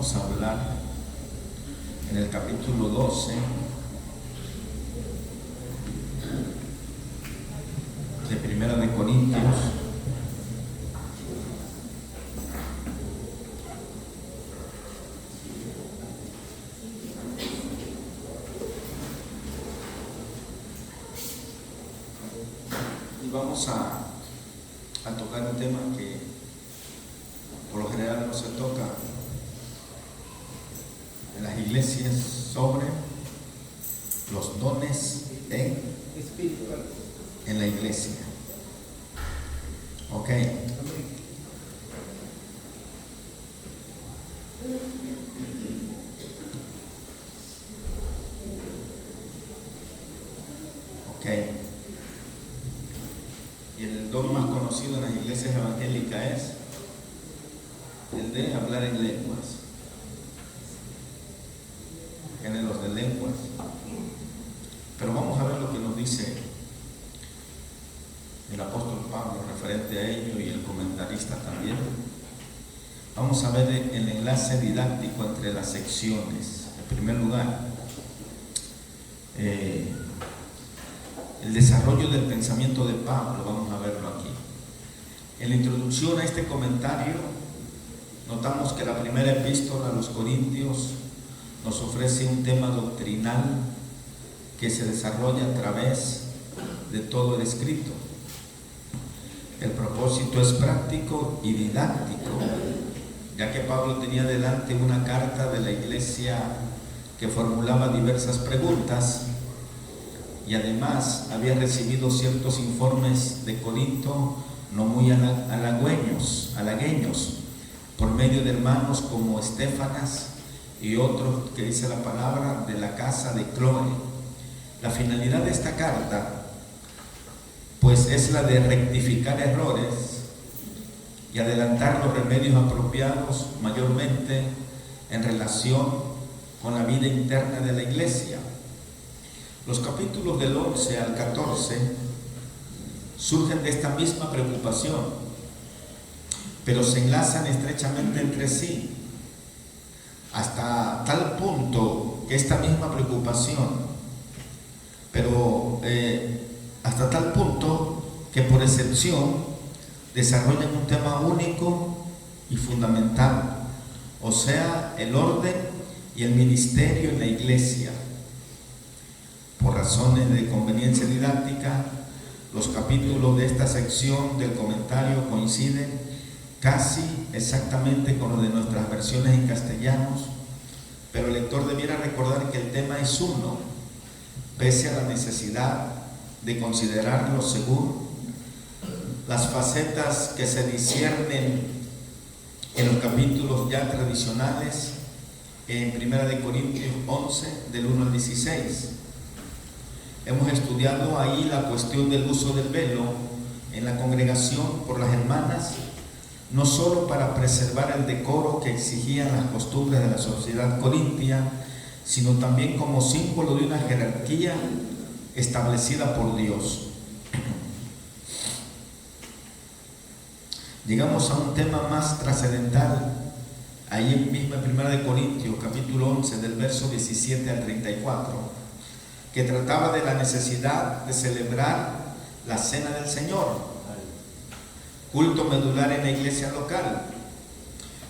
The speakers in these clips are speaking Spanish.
vamos a hablar en el capítulo 12 de Primera de Corintios. Y vamos a tocar un tema que por lo general no se toca en las iglesias, sobre los dones en la iglesia. Ok. Ok. Y el don más conocido en las iglesias evangélicas es el de hablar en lenguas, géneros de lenguas. Pero vamos a ver lo que nos dice el apóstol Pablo referente a ello, y el comentarista también. Vamos a ver el enlace didáctico entre las secciones. En primer lugar, el desarrollo del pensamiento de Pablo. Vamos a verlo aquí. En la introducción a este comentario, notamos que la primera epístola a los Corintios nos ofrece un tema doctrinal que se desarrolla a través de todo el escrito. El propósito es práctico y didáctico, ya que Pablo tenía delante una carta de la iglesia que formulaba diversas preguntas, y además había recibido ciertos informes de Corinto no muy halagueños, por medio de hermanos como Estéfanas y otros que dice la palabra de la casa de Cloé. La finalidad de esta carta pues es la de rectificar errores y adelantar los remedios apropiados, mayormente en relación con la vida interna de la iglesia. Los capítulos del 11 al 14 surgen de esta misma preocupación, pero se enlazan estrechamente entre sí, hasta tal punto que esta misma preocupación, hasta tal punto que por excepción desarrollan un tema único y fundamental, o sea, el orden y el ministerio en la iglesia. Por razones de conveniencia didáctica, los capítulos de esta sección del comentario coinciden casi exactamente con los de nuestras versiones en castellanos, pero el lector debiera recordar que el tema es uno, pese a la necesidad de considerarlo según las facetas que se disciernen en los capítulos ya tradicionales en 1 Corintios 11, del 1 al 16. Hemos estudiado ahí la cuestión del uso del velo en la congregación por las hermanas, no solo para preservar el decoro que exigían las costumbres de la sociedad corintia, sino también como símbolo de una jerarquía establecida por Dios. Llegamos a un tema más trascendental, ahí mismo en 1 Corintios, capítulo 11, del verso 17 al 34, que trataba de la necesidad de celebrar la Cena del Señor, culto medular en la iglesia local,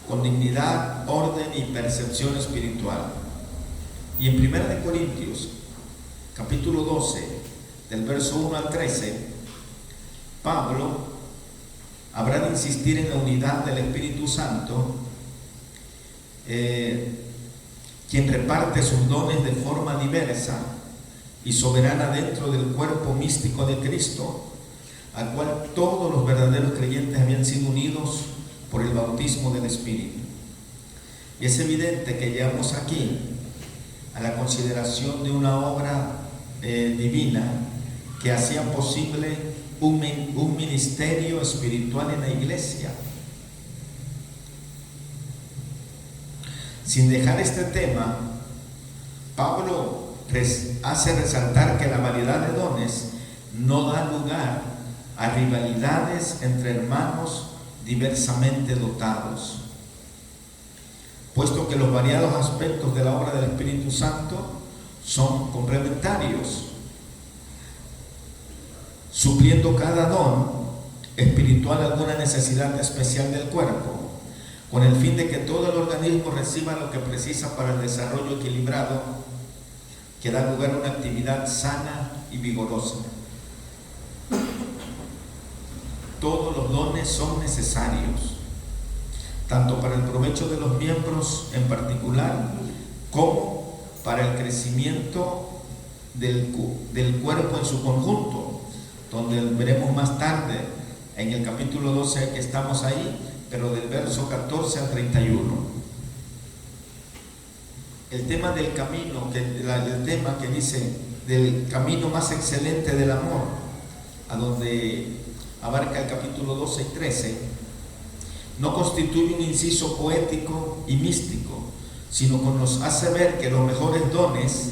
con dignidad, orden y percepción espiritual. Y en 1 Corintios, capítulo 12, del verso 1 al 13, Pablo habrá de insistir en la unidad del Espíritu Santo, quien reparte sus dones de forma diversa y soberana dentro del cuerpo místico de Cristo, al cual todos los verdaderos creyentes habían sido unidos por el bautismo del Espíritu. Y es evidente que llegamos aquí a la consideración de una obra divina que hacía posible un ministerio espiritual en la iglesia. Sin dejar este tema, Pablo hace resaltar que la variedad de dones no da lugar a rivalidades entre hermanos diversamente dotados. puesto que los variados aspectos de la obra del Espíritu Santo son complementarios, supliendo cada don espiritual alguna necesidad especial del cuerpo, con el fin de que todo el organismo reciba lo que precisa para el desarrollo equilibrado que da lugar a una actividad sana y vigorosa. Todos los dones son necesarios, tanto para el provecho de los miembros en particular, como para el crecimiento del cuerpo en su conjunto, donde veremos más tarde en el capítulo 12 que estamos ahí, pero del verso 14 al 31. El tema del camino, el tema que dice del camino más excelente del amor, a donde abarca el capítulo 12 y 13, no constituye un inciso poético y místico, sino que nos hace ver que los mejores dones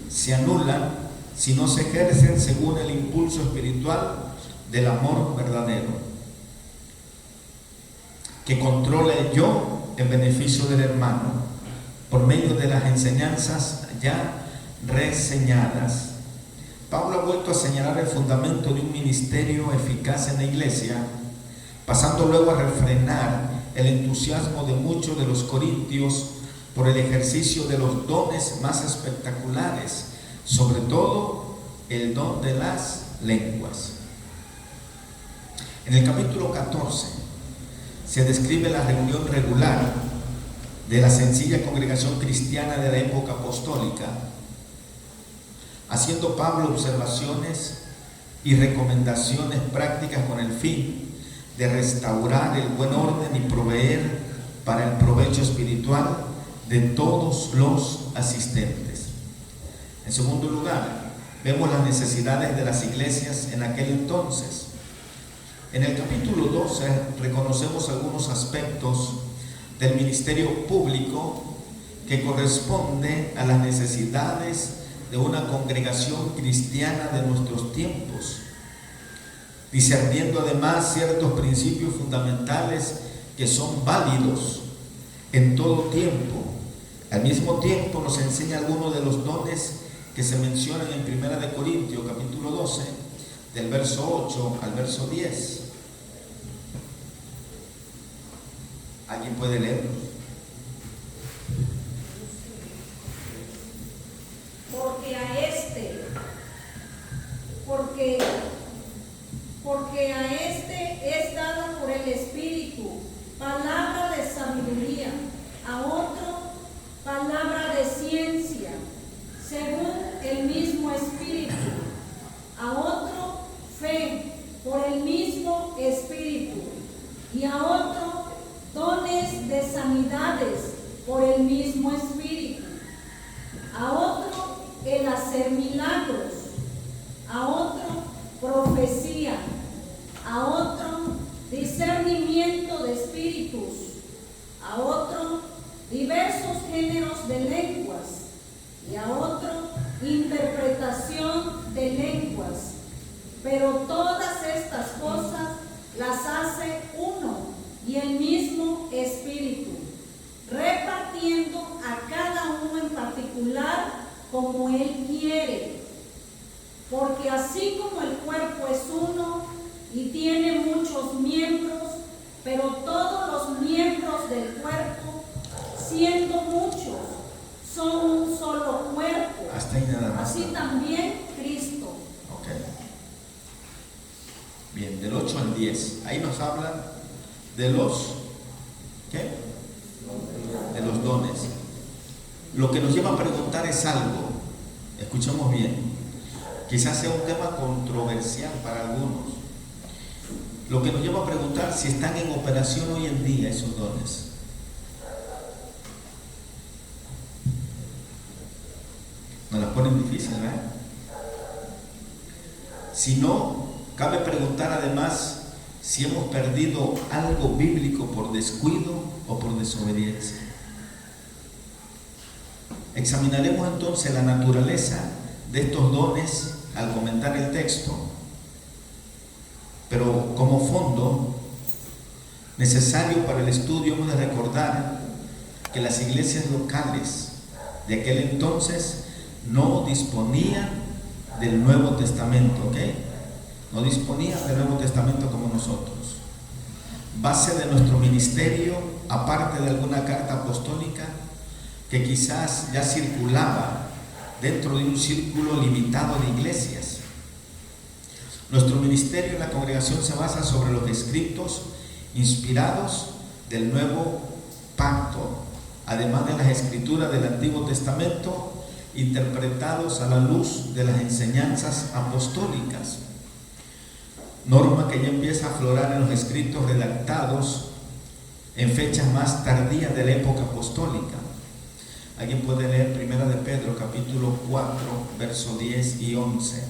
se anulan si no se ejercen según el impulso espiritual del amor verdadero, que controla el yo en beneficio del hermano, por medio de las enseñanzas ya reseñadas. Pablo ha vuelto a señalar el fundamento de un ministerio eficaz en la iglesia, pasando luego a refrenar el entusiasmo de muchos de los corintios por el ejercicio de los dones más espectaculares, sobre todo el don de las lenguas. En el capítulo 14 se describe la reunión regular de la sencilla congregación cristiana de la época apostólica, haciendo Pablo observaciones y recomendaciones prácticas con el fin de restaurar el buen orden y proveer para el provecho espiritual de todos los asistentes. En segundo lugar, vemos las necesidades de las iglesias en aquel entonces. En el capítulo 12 reconocemos algunos aspectos del ministerio público que corresponde a las necesidades de una congregación cristiana de nuestros tiempos, discerniendo además ciertos principios fundamentales que son válidos en todo tiempo. Al mismo tiempo nos enseña algunos de los dones que se mencionan en 1 Corintios capítulo 12, del verso 8 al verso 10. ¿Alguien puede leerlo? Porque a este es dado por el Espíritu palabra de sabiduría, a otro palabra de ciencia, según el mismo Espíritu, a otro fe por el mismo Espíritu, y a otro dones de sanidades por el mismo Espíritu, a otro el hacer milagros, a otro profecía, a otro discernimiento de espíritus, a otro diversos géneros de lenguas, y a otro interpretación de lenguas. Pero todas estas cosas las hace uno y el mismo Espíritu, repartiendo a cada uno en particular como Él quiere. Porque así como el cuerpo es uno y tiene muchos miembros, pero todos los miembros del cuerpo, siendo muchos, son un solo cuerpo. Hasta ahí nada más. Así también Cristo. Ok. Bien, del 8 al 10. Ahí nos hablan de los, ¿qué? De los dones. Lo que nos lleva a preguntar es algo. Escuchemos bien. Quizás sea un tema controversial para algunos. Lo que nos lleva a preguntar si están en operación hoy en día esos dones. Nos las ponen difíciles, ¿verdad? Si no, cabe preguntar además si hemos perdido algo bíblico por descuido o por desobediencia. Examinaremos entonces la naturaleza de estos dones al comentar el texto, pero como fondo necesario para el estudio hemos de recordar que las iglesias locales de aquel entonces no disponían del Nuevo Testamento, ¿ok? No disponían del Nuevo Testamento como nosotros. Base de nuestro ministerio, aparte de alguna carta apostólica que quizás ya circulaba dentro de un círculo limitado de iglesias. Nuestro ministerio en la congregación se basa sobre los escritos inspirados del Nuevo Pacto, además de las escrituras del Antiguo Testamento, interpretados a la luz de las enseñanzas apostólicas. Norma que ya empieza a aflorar en los escritos redactados en fechas más tardías de la época apostólica. Alguien puede leer Primera de Pedro, capítulo 4, versos 10 y 11.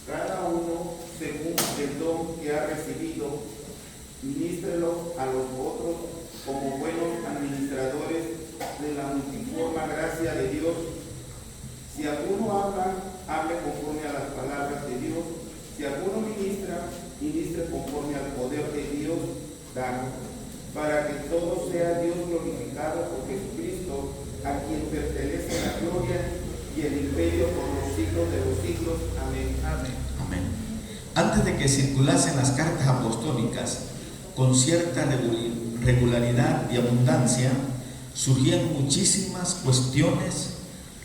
Cada uno, según el don que ha recibido, ministrelo a los otros como buenos administradores de la multiforme gracia de Dios. Si alguno habla, hable conforme a las palabras de Dios. Si alguno ministra, ministre conforme al poder de Dios dado, para que todo sea Dios glorificado por Jesucristo, a quien pertenece la gloria y el imperio por los siglos de los siglos. Amén. Amén. Amén. Antes de que circulasen las cartas apostólicas con cierta regularidad y abundancia, surgían muchísimas cuestiones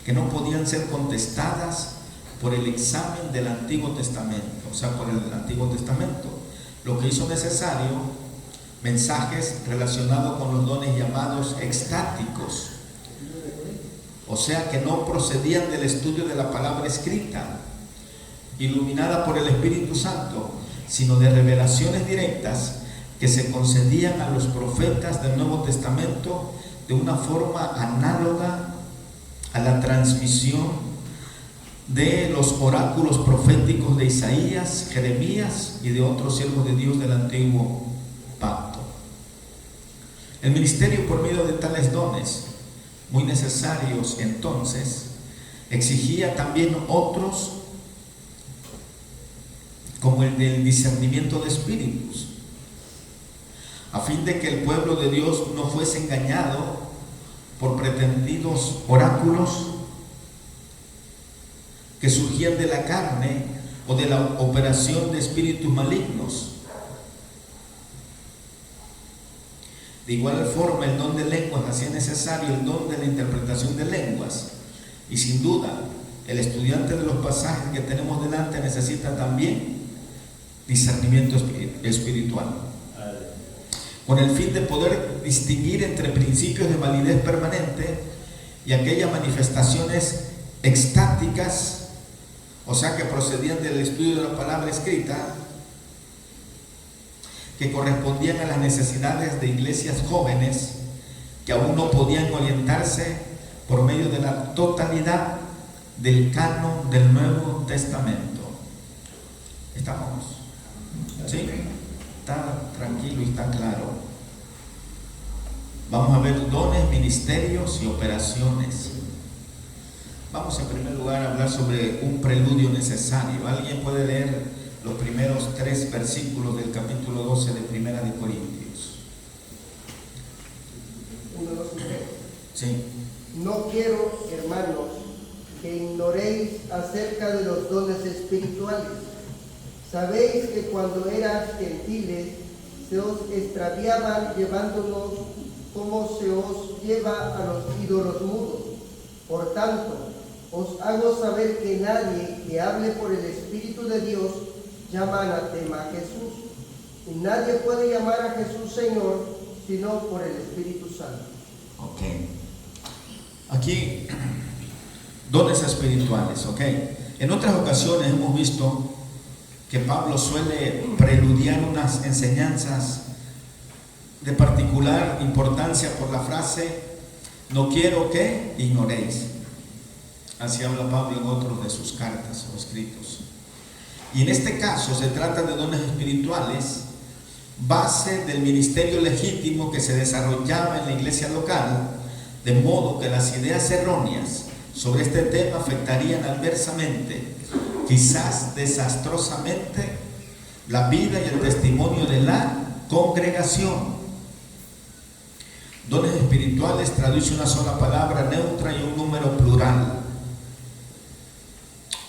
que no podían ser contestadas por el examen del Antiguo Testamento, o sea, por el Antiguo Testamento, lo que hizo necesario mensajes relacionados con los dones llamados extáticos, o sea, que no procedían del estudio de la palabra escrita, iluminada por el Espíritu Santo, sino de revelaciones directas que se concedían a los profetas del Nuevo Testamento de una forma análoga a la transmisión de los oráculos proféticos de Isaías, Jeremías y de otros siervos de Dios del Antiguo Pacto. El ministerio por medio de tales dones, muy necesarios entonces, exigía también otros, como el del discernimiento de espíritus, a fin de que el pueblo de Dios no fuese engañado por pretendidos oráculos que surgían de la carne o de la operación de espíritus malignos. De igual forma, el don de lenguas hacía necesario el don de la interpretación de lenguas, y sin duda el estudiante de los pasajes que tenemos delante necesita también discernimiento espiritual, con el fin de poder distinguir entre principios de validez permanente y aquellas manifestaciones extáticas, o sea, que procedían del estudio de la palabra escrita, que correspondían a las necesidades de iglesias jóvenes que aún no podían orientarse por medio de la totalidad del canon del Nuevo Testamento. ¿Estamos? ¿Sí? Está tranquilo y está claro. Vamos a ver dones, ministerios y operaciones. Vamos en primer lugar a hablar sobre un preludio necesario. ¿Alguien puede leer los primeros 3 versículos del capítulo 12 de Primera de Corintios? 1, 2 y 3. Sí. No quiero, hermanos, que ignoréis acerca de los dones espirituales. Sabéis que cuando eras gentiles se os extraviaban llevándonos como se os lleva a los ídolos mudos. Por tanto, os hago saber que nadie que hable por el Espíritu de Dios llama anatema a Jesús. Y nadie puede llamar a Jesús Señor sino por el Espíritu Santo. Ok. Aquí, dones espirituales, ok. En otras ocasiones hemos visto que Pablo suele preludiar unas enseñanzas de particular importancia por la frase: no quiero que ignoréis. Así habla Pablo en otros de sus cartas o escritos. Y en este caso se trata de dones espirituales, base del ministerio legítimo que se desarrollaba en la iglesia local, de modo que las ideas erróneas sobre este tema afectarían adversamente, quizás desastrosamente, la vida y el testimonio de la congregación. Dones espirituales traduce una sola palabra neutra y un número plural.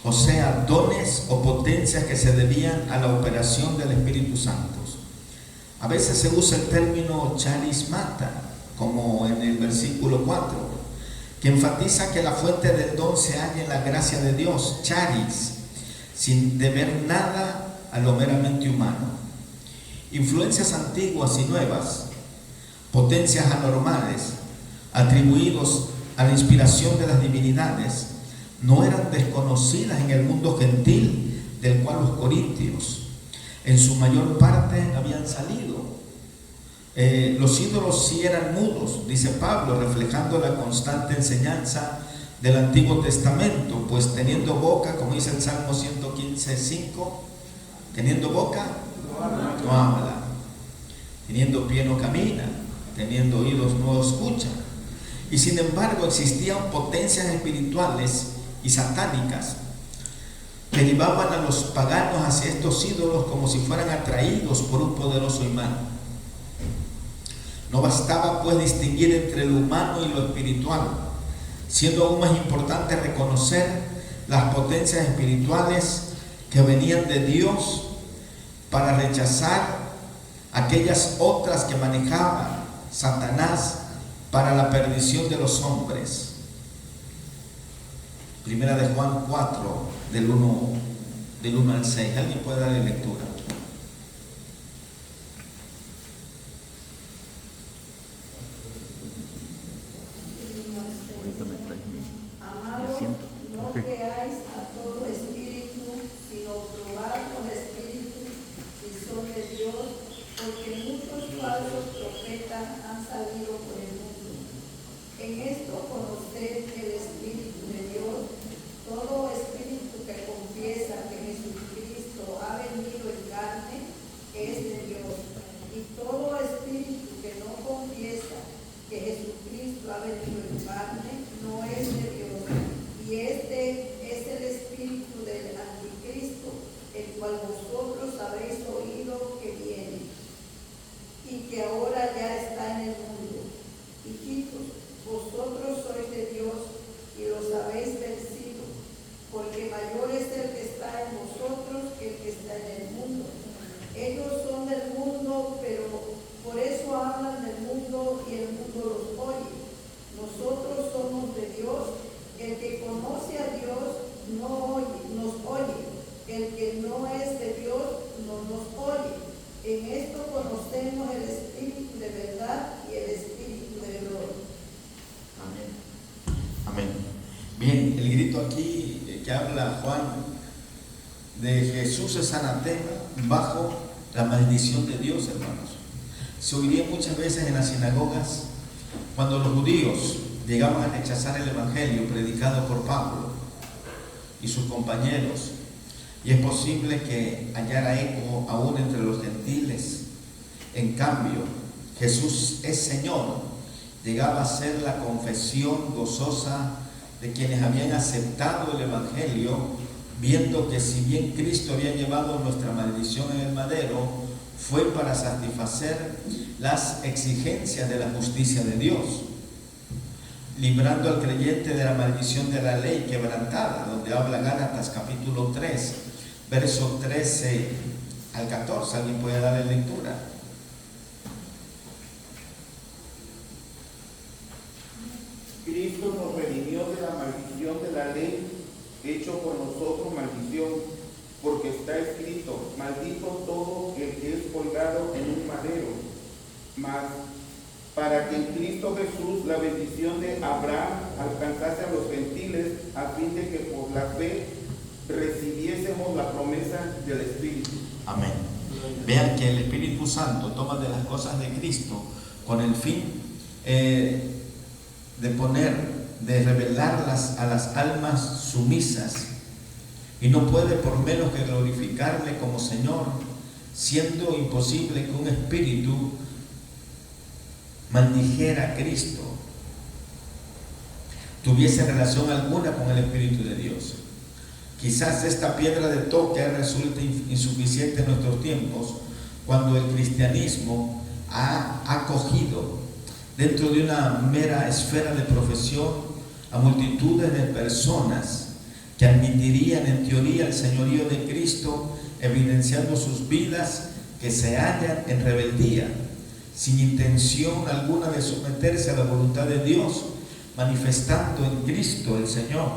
O sea, dones o potencias que se debían a la operación del Espíritu Santo. A veces se usa el término charismata, como en el versículo 4, que enfatiza que la fuente del don se halla en la gracia de Dios, charis, sin deber nada a lo meramente humano. Influencias antiguas y nuevas, potencias anormales, atribuidos a la inspiración de las divinidades, no eran desconocidas en el mundo gentil del cual los corintios en su mayor parte habían salido. Los ídolos sí eran mudos, dice Pablo, reflejando la constante enseñanza del Antiguo Testamento, pues teniendo boca, como dice el Salmo 115:5, teniendo boca no habla, teniendo pie no camina, teniendo oídos no escucha. Y sin embargo existían potencias espirituales y satánicas que llevaban a los paganos hacia estos ídolos como si fueran atraídos por un poderoso imán. No bastaba pues distinguir entre lo humano y lo espiritual, siendo aún más importante reconocer las potencias espirituales que venían de Dios para rechazar aquellas otras que manejaba Satanás para la perdición de los hombres. Primera de Juan 4, del 1 al 6. ¿Alguien puede darle lectura? Amados, no creáis a todo espíritu, sino probad los espíritus si son de Dios, porque muchos falsos profetas han salido por el mundo. En esto conoced el Espíritu de Dios. Todo espíritu que confiesa que Jesucristo ha venido en carne es de Dios. Y todo espíritu que no confiesa que Jesucristo ha venido en carne no es de Dios. Y este es el espíritu del anticristo, el cual vosotros habéis oído que viene y que ahora ya está en el mundo. Hijitos, vosotros sois de Dios y los habéis vencido, porque mayor es el que está en vosotros que el que está en el mundo. Ellos son del mundo, pero por eso hablan del mundo y el mundo los oye. Nosotros somos de Dios. El que conoce a Dios no oye, nos oye. El que no es de Dios no nos oye. En esto conocemos el espíritu de verdad y el espíritu de error. Amén. Amén. Bien, el grito aquí que habla Juan de Jesús es anatema bajo la maldición de Dios, hermanos. Se oiría muchas veces en las sinagogas cuando los judíos llegaban a rechazar el evangelio predicado por Pablo y sus compañeros, y es posible que hallara eco aún entre los gentiles. En cambio, Jesús es Señor llegaba a ser la confesión gozosa de quienes habían aceptado el evangelio, viendo que si bien Cristo había llevado nuestra maldición en el madero, fue para satisfacer las exigencias de la justicia de Dios, librando al creyente de la maldición de la ley quebrantada, donde habla Gálatas capítulo 3, versos 13 al 14. ¿Alguien puede darle lectura? Cristo nos redimió de la maldición de la ley, hecho por nosotros maldición, porque está escrito: maldito todo el que es colgado en un madero. Mas para que en Cristo Jesús la bendición de Abraham alcanzase a los gentiles, a fin de que por la fe recibiésemos la promesa del Espíritu. Amén. Vean que el Espíritu Santo toma de las cosas de Cristo con el fin de revelarlas a las almas sumisas, y no puede por menos que glorificarle como Señor, siendo imposible que un espíritu maldijera a Cristo, tuviese relación alguna con el Espíritu de Dios. Quizás esta piedra de toque resulte insuficiente en nuestros tiempos, cuando el cristianismo ha acogido dentro de una mera esfera de profesión a multitudes de personas que admitirían en teoría el señorío de Cristo, evidenciando sus vidas que se hallan en rebeldía, sin intención alguna de someterse a la voluntad de Dios, manifestado en Cristo el Señor.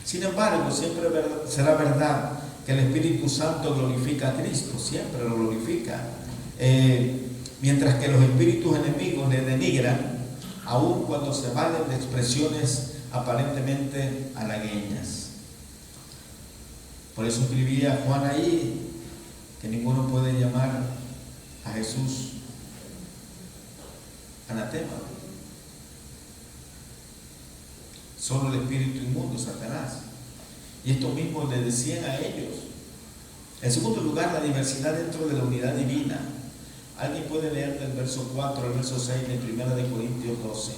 Sin embargo, siempre será verdad que el Espíritu Santo glorifica a Cristo, siempre lo glorifica. Mientras que los espíritus enemigos le denigran, aun cuando se valen de expresiones aparentemente halagueñas. Por eso escribía Juan ahí que ninguno puede llamar a Jesús anatema. Solo el espíritu inmundo, Satanás. Y esto mismo le decían a ellos. En segundo lugar, la diversidad dentro de la unidad divina. ¿Alguien puede leer del verso 4 al verso 6 de 1 de Corintios 12?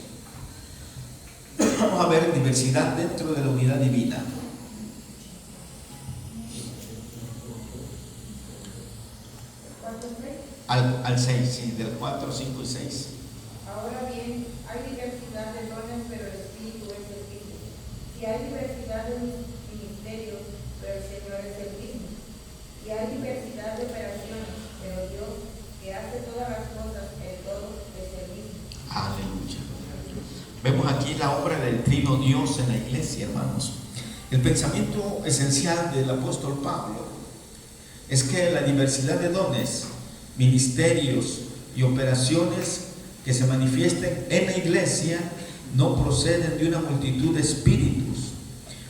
Vamos a ver diversidad dentro de la unidad divina. Al 6, sí, del 4, 5 y 6. Ahora bien, hay diversidad de dones, pero el Espíritu es el mismo. Y hay diversidad de ministerios, pero el Señor es el mismo. Y hay diversidad de operaciones, pero Dios, que hace todas las cosas en todo, es el mismo. Aleluya. Vemos aquí la obra del Trino Dios en la iglesia, hermanos. El pensamiento esencial del apóstol Pablo es que la diversidad de dones, ministerios y operaciones que se manifiesten en la iglesia no proceden de una multitud de espíritus,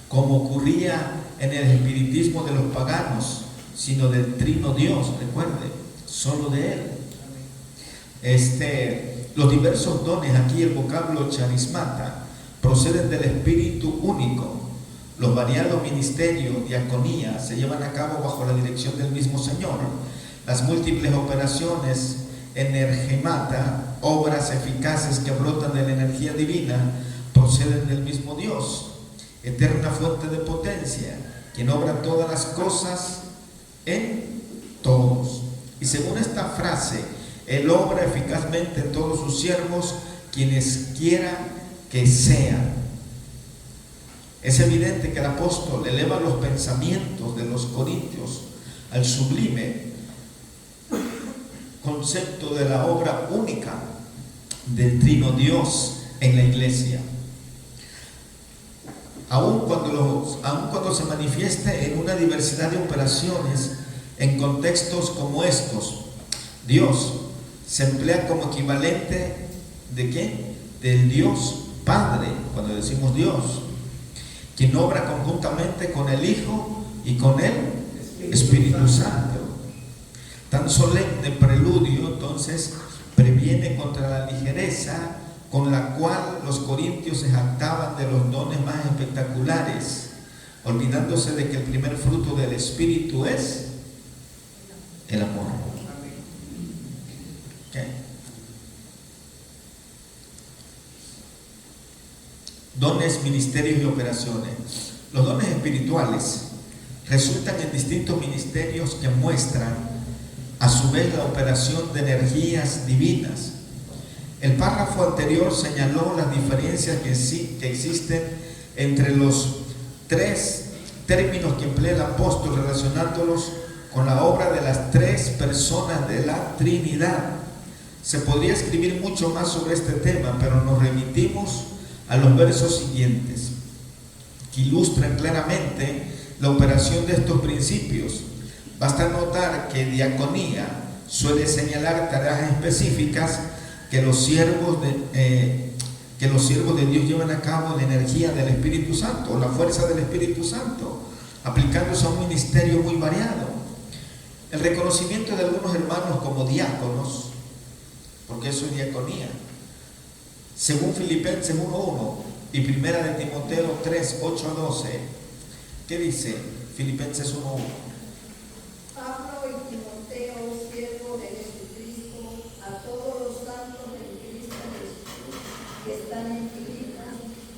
como ocurría en el espiritismo de los paganos, sino del Trino Dios, recuerde, solo de Él. Los diversos dones, aquí el vocablo charismata, proceden del Espíritu único. Los variados ministerios, diaconía, se llevan a cabo bajo la dirección del mismo Señor. Las múltiples operaciones, energemata, obras eficaces que brotan de la energía divina, proceden del mismo Dios, eterna fuente de potencia, quien obra todas las cosas en todos. Y según esta frase, Él obra eficazmente en todos sus siervos, quienes quiera que sean. Es evidente que el apóstol eleva los pensamientos de los corintios al sublime concepto de la obra única del Trino Dios en la iglesia. Aun cuando se manifieste en una diversidad de operaciones en contextos como estos, Dios se emplea como equivalente ¿de qué? Del Dios Padre, cuando decimos Dios, quien obra conjuntamente con el Hijo y con el Espíritu Santo. Tan solemne preludio, entonces, previene contra la ligereza con la cual los corintios se jactaban de los dones más espectaculares, olvidándose de que el primer fruto del Espíritu es el amor. ¿Okay? Dones, ministerios y operaciones. Los dones espirituales resultan en distintos ministerios que muestran a su vez la operación de energías divinas. El párrafo anterior señaló las diferencias que existen entre los tres términos que emplea el apóstol, relacionándolos con la obra de las tres personas de la Trinidad. Se podría escribir mucho más sobre este tema, pero nos remitimos a los versos siguientes, que ilustran claramente la operación de estos principios. Basta notar que diaconía suele señalar tareas específicas que los siervos de Dios llevan a cabo en la energía del Espíritu Santo, la fuerza del Espíritu Santo, aplicándose a un ministerio muy variado. El reconocimiento de algunos hermanos como diáconos, porque eso es diaconía, según Filipenses 1:1 y Primera de Timoteo 3:8-12, ¿qué dice Filipenses 1:1? Pablo y Timoteo, siervo de Jesucristo, a todos los santos en Cristo Jesús que están en Filipo,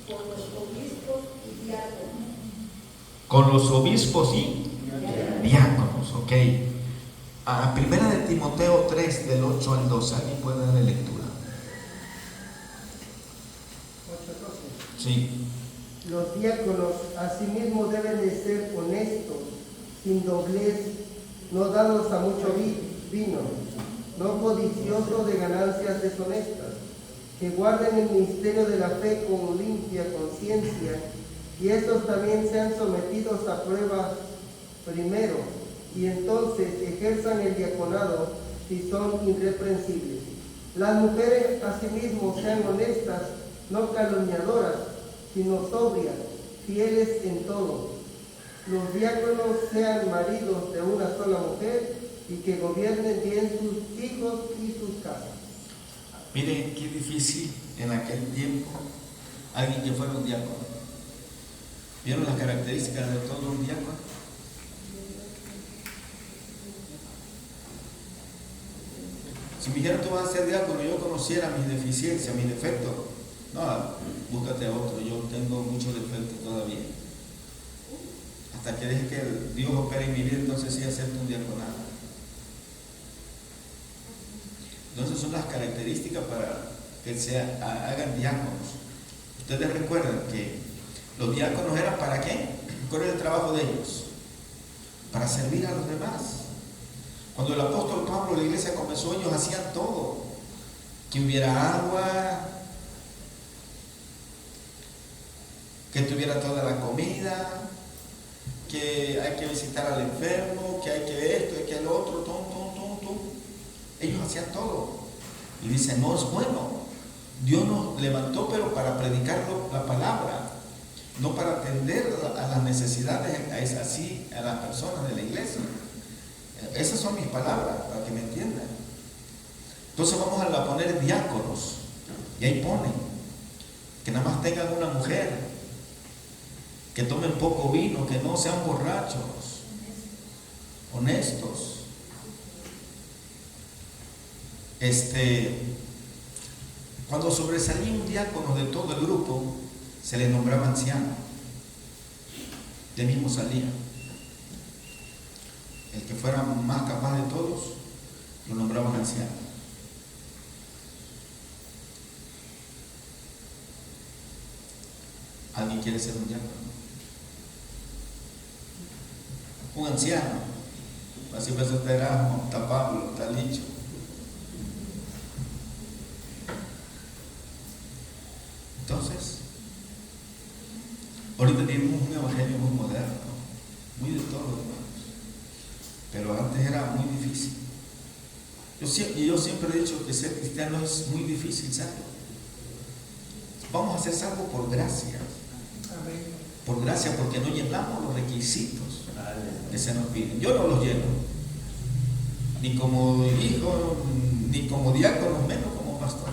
con los obispos y diáconos. Con los obispos y diáconos, ok. Primera de Timoteo Timoteo 3, del 8 al 12. ¿Alguien puede darle lectura? 8:12. Sí. Los diáconos asimismo deben de ser honestos, sin doblez, no dados a mucho vino, no codiciosos de ganancias deshonestas, que guarden el misterio de la fe con limpia conciencia, y estos también sean sometidos a prueba primero, y entonces ejerzan el diaconado si son irreprensibles. Las mujeres asimismo sean honestas, no calumniadoras, sino sobrias, fieles en todo. Los diáconos sean maridos de una sola mujer y que gobiernen bien sus hijos y sus casas. Miren qué difícil en aquel tiempo alguien que fuera un diácono. ¿Vieron las características de todo un diácono? Si me dijeran tú vas a ser diácono y yo conociera mis deficiencias, mis defectos, no, búscate a otro, yo tengo muchos defectos todavía. Hasta que deje que Dios opere en mi vida, entonces sí acepto un diaconado. Entonces son las características para que se hagan diáconos. Ustedes recuerdan que los diáconos eran ¿para qué? ¿Cuál era el trabajo de ellos? Para servir a los demás. Cuando el apóstol Pablo, la iglesia comenzó, ellos hacían todo. Que hubiera agua, que tuviera toda la comida, que hay que visitar al enfermo, que hay que esto, hay que el otro, Ellos hacían todo. Y dicen, no es bueno. Dios nos levantó, pero para predicar la palabra, no para atender a las necesidades así a las personas de la iglesia. Esas son mis palabras, para que me entiendan. Entonces vamos a poner diáconos. Y ahí ponen que nada más tengan una mujer, que tomen poco vino, que no sean borrachos, honestos. Cuando sobresalía un diácono de todo el grupo, se le nombraba anciano. De mismo salía. El que fuera más capaz de todos, lo nombraban anciano. ¿Alguien quiere ser un diácono? Un anciano. Así me Erasmo, está Pablo, está Licho. Entonces, ahorita tenemos un evangelio muy moderno, muy de todo, hermanos. Pero antes era muy difícil. Yo siempre he dicho que ser cristiano es muy difícil serlo. Vamos a ser salvos por gracia. Por gracia, porque no llenamos los requisitos que se nos piden. Yo no los lleno, ni como hijo, ni como diácono, menos como pastor.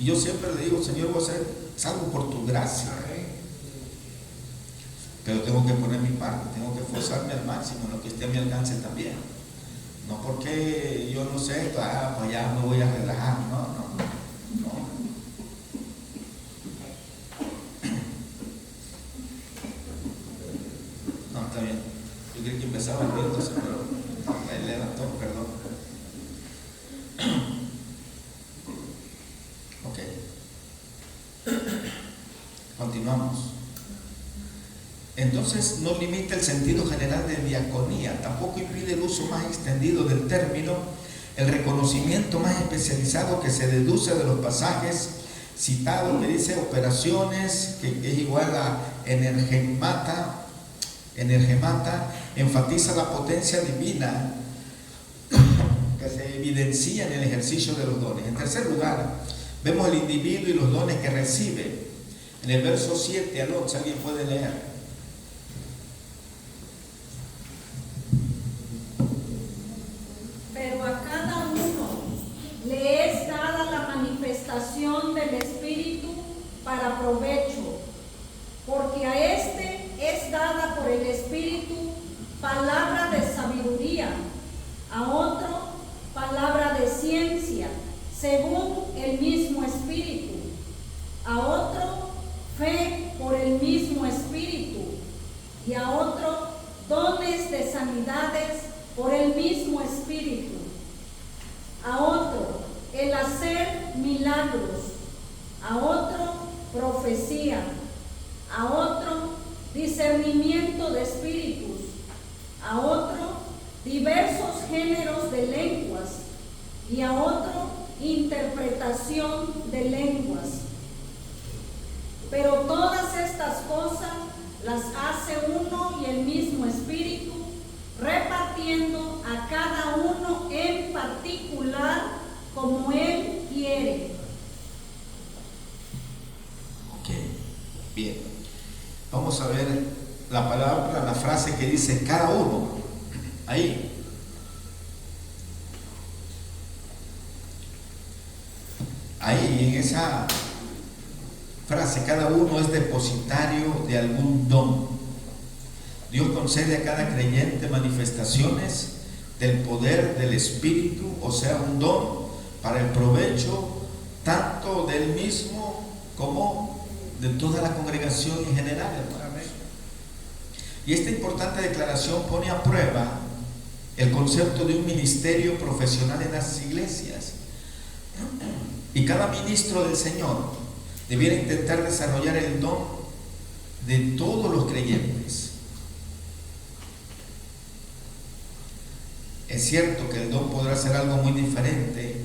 Y yo siempre le digo, Señor, voy a ser salvo por tu gracia. Pero tengo que poner mi parte, tengo que esforzarme al máximo en lo que esté a mi alcance también. No porque yo no sé esto, pues ya me voy a relajar, no. No, está bien. Yo creí que empezaba el viento, pero él levantó, perdón. Ok. Continuamos. Entonces no limita el sentido general de diaconía, tampoco impide el uso más extendido del término, el reconocimiento más especializado que se deduce de los pasajes citados, que dice operaciones, que es igual a energemata, enfatiza la potencia divina que se evidencia en el ejercicio de los dones. En tercer lugar, vemos el individuo y los dones que recibe. En el verso 7 al 11, ¿alguien puede leer? Pero a cada uno le es dada la manifestación del Espíritu para provecho, porque a este es dada por el Espíritu palabra de sabiduría, a otro palabra de ciencia, según el mismo Espíritu, a otro fe por el mismo Espíritu, y a otro dones de sanidades por el mismo Espíritu, el hacer milagros, a otro profecía, a otro discernimiento de espíritus, a otro diversos géneros de lenguas y a otro interpretación de lenguas. Pero todas estas cosas las hace uno y el mismo Espíritu, repartiendo a cada uno en particular como Él quiere. Ok, bien. Vamos a ver la palabra, la frase que dice cada uno. Ahí. Ahí, en esa frase, cada uno es depositario de algún don. Dios concede a cada creyente manifestaciones del poder del Espíritu, o sea, un don para el provecho tanto del mismo como de toda la congregación en general, hermanos. Y esta importante declaración pone a prueba el concepto de un ministerio profesional en las iglesias. Y cada ministro del Señor debiera intentar desarrollar el don de todos los creyentes. Es cierto que el don podrá ser algo muy diferente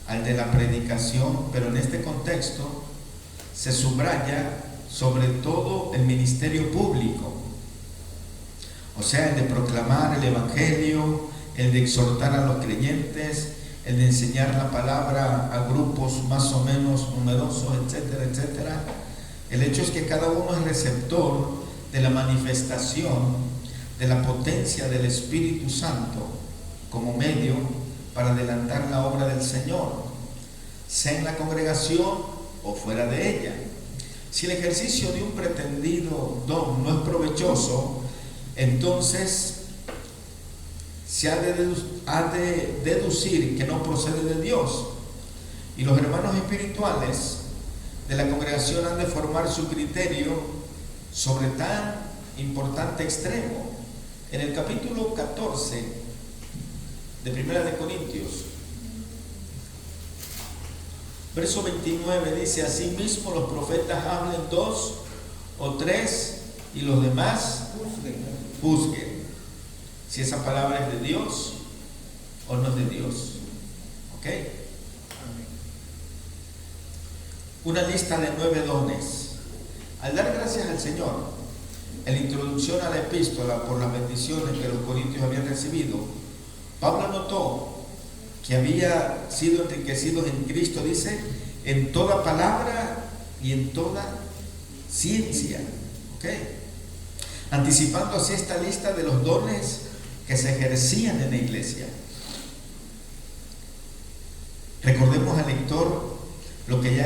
al de la predicación, pero en este contexto se subraya sobre todo el ministerio público, o sea, el de proclamar el evangelio, el de exhortar a los creyentes, el de enseñar la palabra a grupos más o menos numerosos, etcétera, etcétera. El hecho es que cada uno es receptor de la manifestación de la potencia del Espíritu Santo como medio para adelantar la obra del Señor, sea en la congregación o fuera de ella. Si el ejercicio de un pretendido don no es provechoso, entonces se ha de deducir que no procede de Dios, y los hermanos espirituales de la congregación han de formar su criterio sobre tan importante extremo. En el capítulo 14 de Primera de Corintios, verso 29 dice: asimismo los profetas hablen 2 o 3 y los demás juzguen si esa palabra es de Dios o no es de Dios. ¿Ok? Una lista de 9 dones. Al dar gracias al Señor en la introducción a la epístola por las bendiciones que los corintios habían recibido, Pablo notó que había sido enriquecidos en Cristo, dice, en toda palabra y en toda ciencia. ¿Ok? Anticipando así esta lista de los dones que se ejercían en la iglesia. Recordemos al lector lo que ya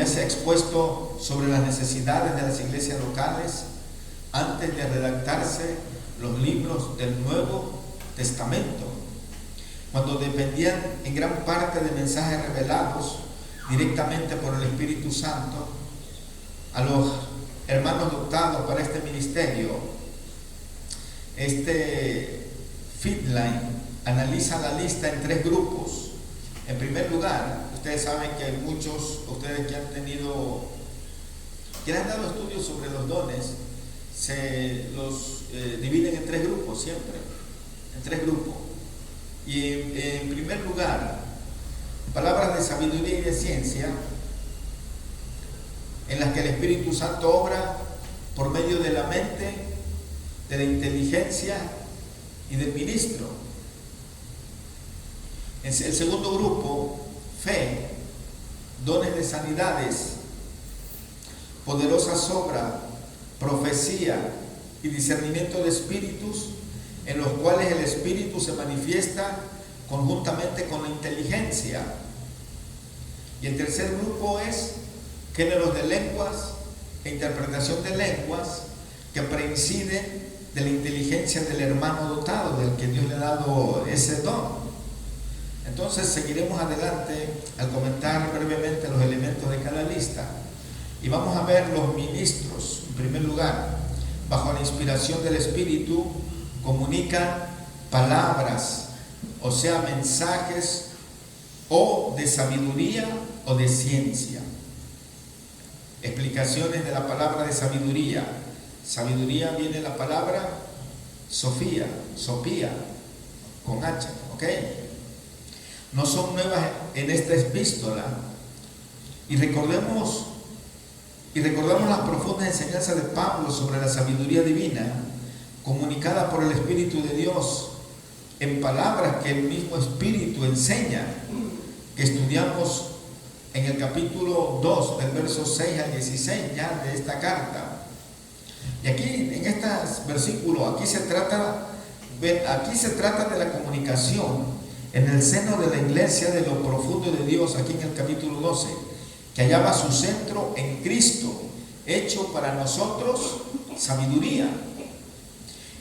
se ha expuesto sobre las necesidades de las iglesias locales antes de redactarse los libros del Nuevo Testamento, cuando dependían en gran parte de mensajes revelados directamente por el Espíritu Santo a los hermanos dotados para este ministerio. Este Feedline analiza la lista en 3 grupos. En primer lugar, ustedes saben que muchos, ustedes que han dado estudios sobre los dones, se los dividen en 3 grupos siempre, en 3 grupos. Y en primer lugar, palabras de sabiduría y de ciencia, en las que el Espíritu Santo obra por medio de la mente, de la inteligencia y del ministro. El segundo grupo, fe, dones de sanidades, poderosas obras, profecía y discernimiento de espíritus, en los cuales el espíritu se manifiesta conjuntamente con la inteligencia. Y el tercer grupo es géneros de lenguas e interpretación de lenguas, que preinciden de la inteligencia del hermano dotado, del que Dios le ha dado ese don. Entonces seguiremos adelante al comentar brevemente los elementos de cada lista, y vamos a ver los ministros. En primer lugar, bajo la inspiración del Espíritu, comunican palabras o sea, mensajes o de sabiduría o de ciencia. Explicaciones de la palabra de sabiduría. Sabiduría viene la palabra Sofía, con H, ¿ok? No son nuevas en esta epístola. Y recordamos las profundas enseñanzas de Pablo sobre la sabiduría divina, comunicada por el Espíritu de Dios, en palabras que el mismo Espíritu enseña, que estudiamos en el capítulo 2, del verso 6 al 16 ya de esta carta. Y aquí, en estos versículos, aquí se trata de la comunicación en el seno de la iglesia de lo profundo de Dios, aquí en el capítulo 12, que hallaba su centro en Cristo, hecho para nosotros sabiduría.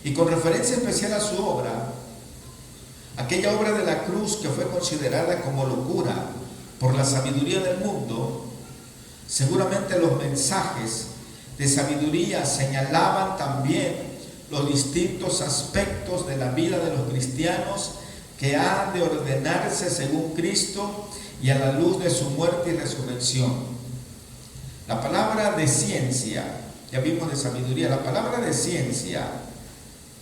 Y con referencia especial a su obra, aquella obra de la cruz que fue considerada como locura por la sabiduría del mundo, seguramente los mensajes de sabiduría señalaban también los distintos aspectos de la vida de los cristianos que han de ordenarse según Cristo y a la luz de su muerte y resurrección. La palabra de ciencia, ya vimos de sabiduría, la palabra de ciencia,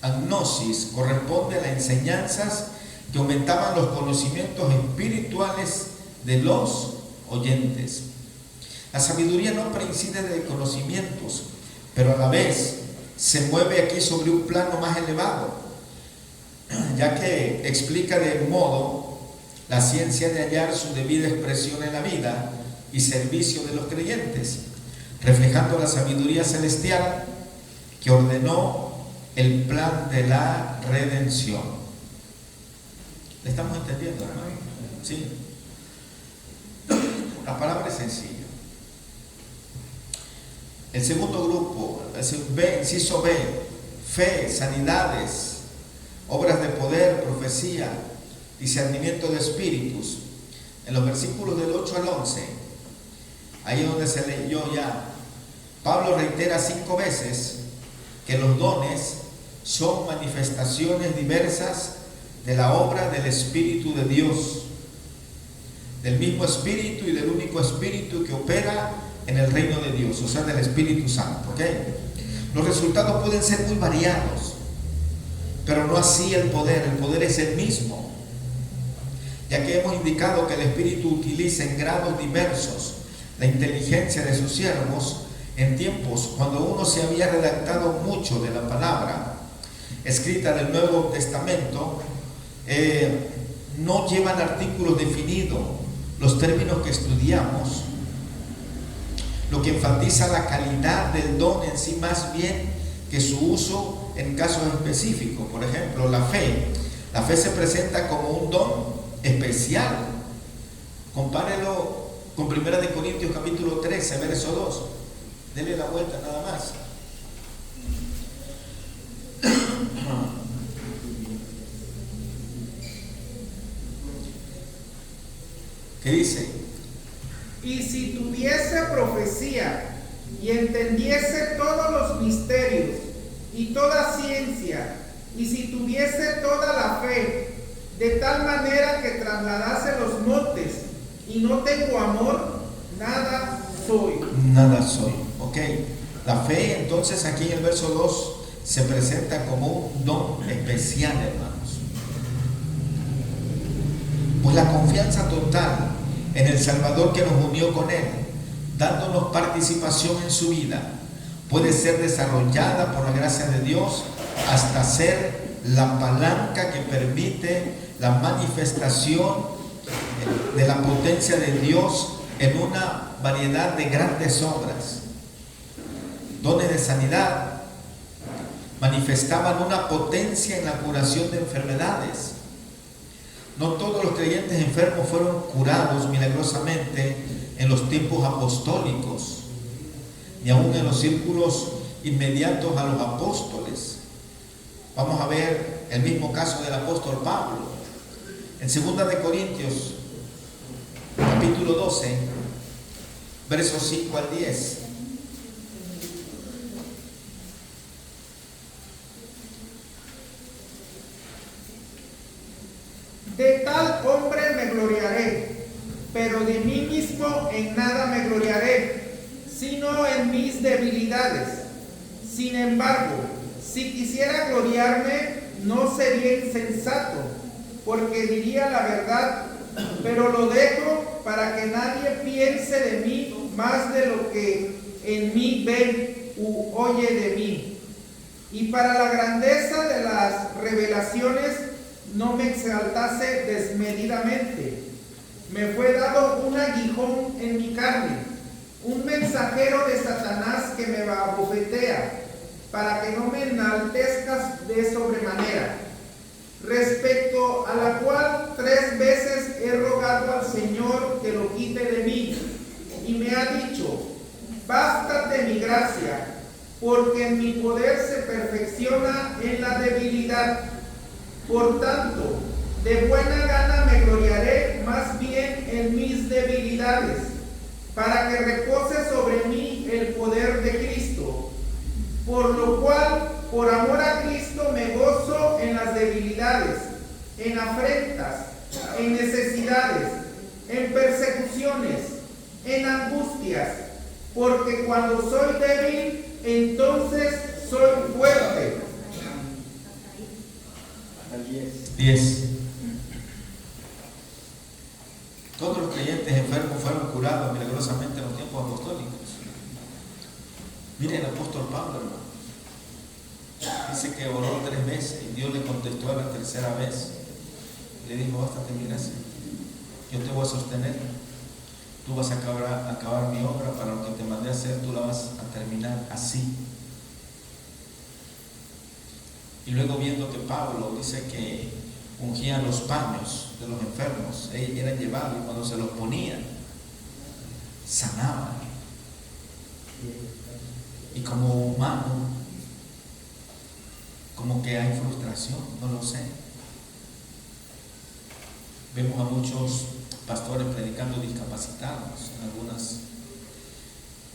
agnosis, corresponde a las enseñanzas que aumentaban los conocimientos espirituales de los oyentes. La sabiduría no prescinde de conocimientos, pero a la vez se mueve aquí sobre un plano más elevado, ya que explica de modo la ciencia de hallar su debida expresión en la vida y servicio de los creyentes, reflejando la sabiduría celestial que ordenó el plan de la redención. ¿Le estamos entendiendo, hermano? ¿Sí? La palabra es sencilla. El segundo grupo, inciso B, fe, sanidades, obras de poder, profecía, discernimiento de espíritus. En los versículos del 8 al 11, ahí es donde se leyó ya, Pablo reitera 5 veces que los dones son manifestaciones diversas de la obra del Espíritu de Dios, del mismo Espíritu y del único Espíritu que opera en el reino de Dios, o sea, del Espíritu Santo, ¿ok? Los resultados pueden ser muy variados, pero no así el poder es el mismo, ya que hemos indicado que el Espíritu utiliza en grados diversos la inteligencia de sus siervos en tiempos cuando uno se había redactado mucho de la palabra escrita del Nuevo Testamento, no llevan artículos definidos los términos que estudiamos, lo que enfatiza la calidad del don en sí más bien que su uso en casos específicos. Por ejemplo, la fe se presenta como un don especial. Compárelo con 1 Corintios capítulo 13, verso 2. Dele la vuelta nada más. ¿Qué dice? Y si tuviese profecía y entendiese todos los misterios y toda ciencia, y si tuviese toda la fe, de tal manera que trasladase los montes, y no tengo amor, nada soy. Nada soy, ok. La fe entonces aquí en el verso 2 se presenta como un don especial, hermanos. Pues la confianza total en el Salvador que nos unió con Él, dándonos participación en su vida, puede ser desarrollada por la gracia de Dios hasta ser la palanca que permite la manifestación de la potencia de Dios en una variedad de grandes obras. Dones de sanidad manifestaban una potencia en la curación de enfermedades. No todos los creyentes enfermos fueron curados milagrosamente en los tiempos apostólicos, ni aún en los círculos inmediatos a los apóstoles. Vamos a ver el mismo caso del apóstol Pablo. En 2 de Corintios, capítulo 12, versos 5 al 10. De tal hombre me gloriaré, pero de mí mismo en nada me gloriaré, sino en mis debilidades. Sin embargo, si quisiera gloriarme, no sería insensato, porque diría la verdad, pero lo dejo para que nadie piense de mí más de lo que en mí ve u oye de mí. Y para la grandeza de las revelaciones no me exaltase desmedidamente. Me fue dado un aguijón en mi carne, un mensajero de Satanás que me abofetea, para que no me enaltezcas de sobremanera. Respecto a la cual 3 veces he rogado al Señor que lo quite de mí, y me ha dicho: bástate mi gracia, porque en mi poder se perfecciona en la debilidad. Por tanto, de buena gana me gloriaré más bien en mis debilidades, para que repose sobre mí el poder de Cristo. Por lo cual, por amor a Cristo, me gozo en las debilidades, en afrentas, en necesidades, en persecuciones, en angustias, porque cuando soy débil, entonces soy fuerte. 10. Todos los creyentes enfermos fueron curados milagrosamente en los tiempos apostólicos. Miren el apóstol Pablo, hermano. Dice que oró 3 veces y Dios le contestó a la 3ª vez. Le dijo: bástate mi gracia, yo te voy a sostener, tú vas a acabar mi obra, para lo que te mandé a hacer, tú la vas a terminar así. Y luego, viendo que Pablo dice que ungían los paños de los enfermos, eran llevados, y cuando se los ponían, sanaban. Y como humano, como que hay frustración, no lo sé. Vemos a muchos pastores predicando discapacitados.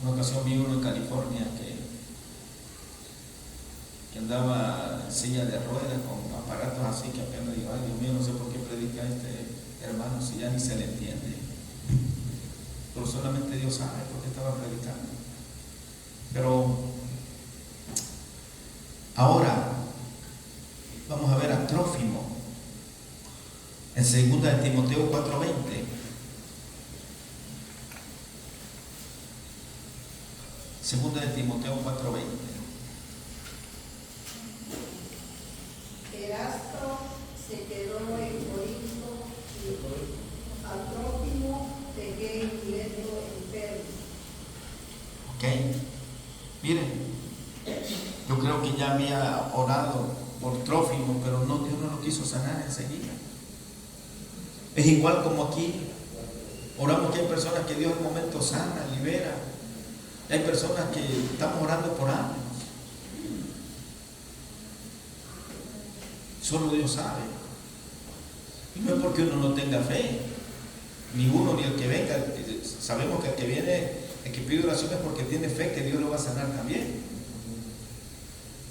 Una ocasión vi uno en California que andaba en silla de ruedas con aparatos así, que apenas digo: ay Dios mío, no sé por qué predica este hermano si ya ni se le entiende. Pero solamente Dios sabe por qué estaba predicando. Pero ahora vamos a ver a Trófimo en 2 de Timoteo 4:20. Segunda de Timoteo 4:20. Erasto se quedó en Corinto y a Trófimo dejé en Mileto enfermo. Ok, miren, yo creo que ya había orado por Trófimo, pero no, Dios no lo quiso sanar enseguida. Es igual como aquí, oramos que hay personas que Dios en un momento sana, libera. Hay personas que estamos orando por años. Solo Dios sabe. Y no es porque uno no tenga fe, ni uno ni el que venga. Sabemos que el que viene, el que pide oración es porque tiene fe que Dios lo va a sanar también.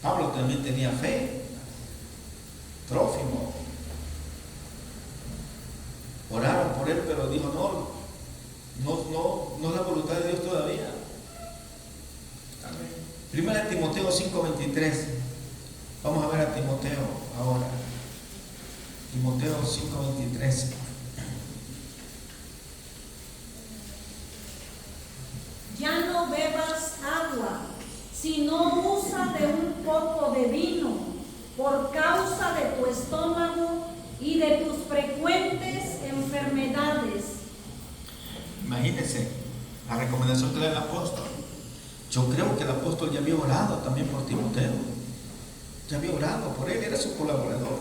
Pablo también tenía fe. Trófimo. Oraron por él, pero dijo: no es la voluntad de Dios todavía. Primera de Timoteo 5:23. Vamos a ver a Timoteo ahora. Timoteo 5:23. Ya no bebas agua, sino usa de un poco de vino, por causa de tu estómago y de tus frecuentes enfermedades. Imagínense la recomendación que le da el apóstol. Yo creo que el apóstol ya había orado también por Timoteo. Ya había orado por él, era su colaborador.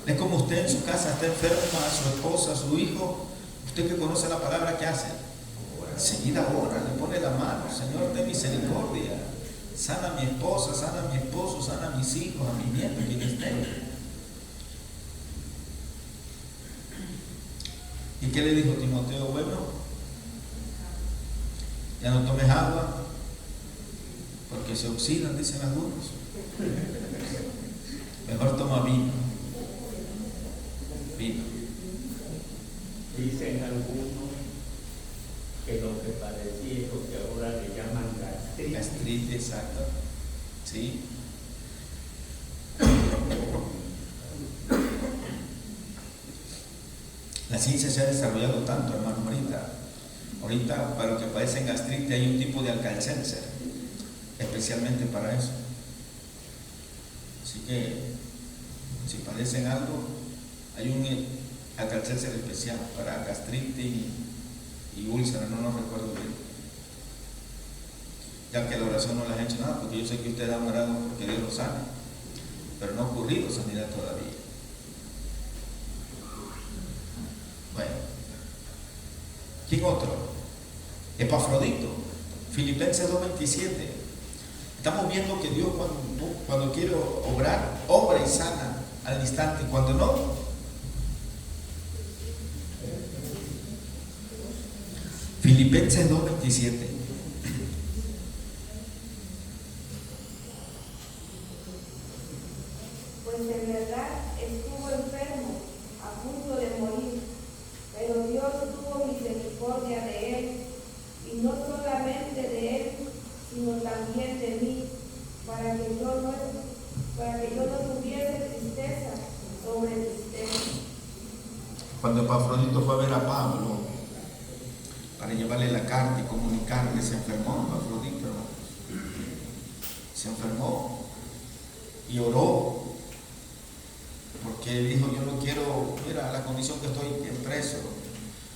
Es como usted en su casa está enferma, su esposa, su hijo. Usted que conoce la palabra, ¿qué hace? Enseguida ora, le pone la mano: Señor, ten misericordia. Sana a mi esposa, sana a mi esposo, sana a mis hijos, a mis nietos, quien esté. ¿Y qué le dijo Timoteo? Bueno, ya no tomes agua, porque se oxidan, dicen algunos. Mejor toma vino. intestino. Dicen algunos que lo que parecía es lo que ahora le llaman gastritis. Gastritis, exacto. ¿Sí? La ciencia se ha desarrollado tanto, hermano, ahorita para los que padecen gastritis hay un tipo de Alka-Seltzer especialmente para eso. Así que si padecen algo, hay un Alka-Seltzer especial para gastritis y úlcera, no recuerdo bien. Ya que la oración no les ha hecho nada, porque yo sé que ustedes han orado porque Dios lo sane, pero no ha ocurrido sanidad todavía. Bueno, ¿quién otro? Epafrodito, Filipenses 2:27. Estamos viendo que Dios cuando quiere obrar, obra y sana al instante, y cuando no, Filipenses 2:27. Pues en verdad estuvo enfermo, a punto de morir, pero Dios tuvo misericordia de él, y no solamente de él, sino también de mí, para que yo no tuviese tristeza sobre tristeza. Cuando Epafrodito fue a ver a Pablo para llevarle la carta y comunicarle, se enfermó Epafrodito, se enfermó y oró, porque dijo: yo no quiero, mira la condición que estoy preso,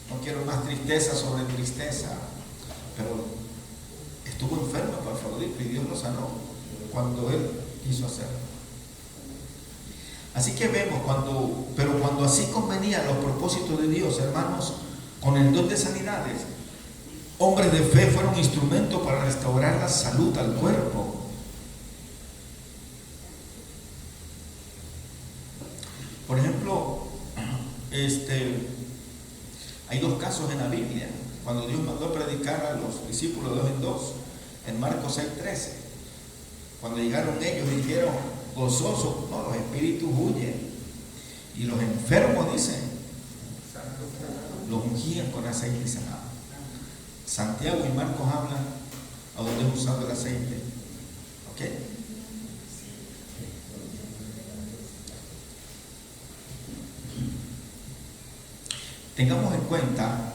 no quiero más tristeza sobre tristeza. Pero estuvo enfermo Epafrodito y Dios lo sanó cuando él quiso hacerlo. Así que vemos pero cuando así convenían los propósitos de Dios, hermanos, con el don de sanidades, hombres de fe fueron instrumentos para restaurar la salud al cuerpo. Por ejemplo, hay dos casos en la Biblia, cuando Dios mandó a predicar a los discípulos de 2 en 2, en Marcos 6:13, cuando llegaron ellos dijeron gozosos, no, los espíritus huyen, y los enfermos, dicen, los ungían con aceite y sanaban. Santiago y Marcos hablan a donde es usado el aceite. ¿Ok? Tengamos en cuenta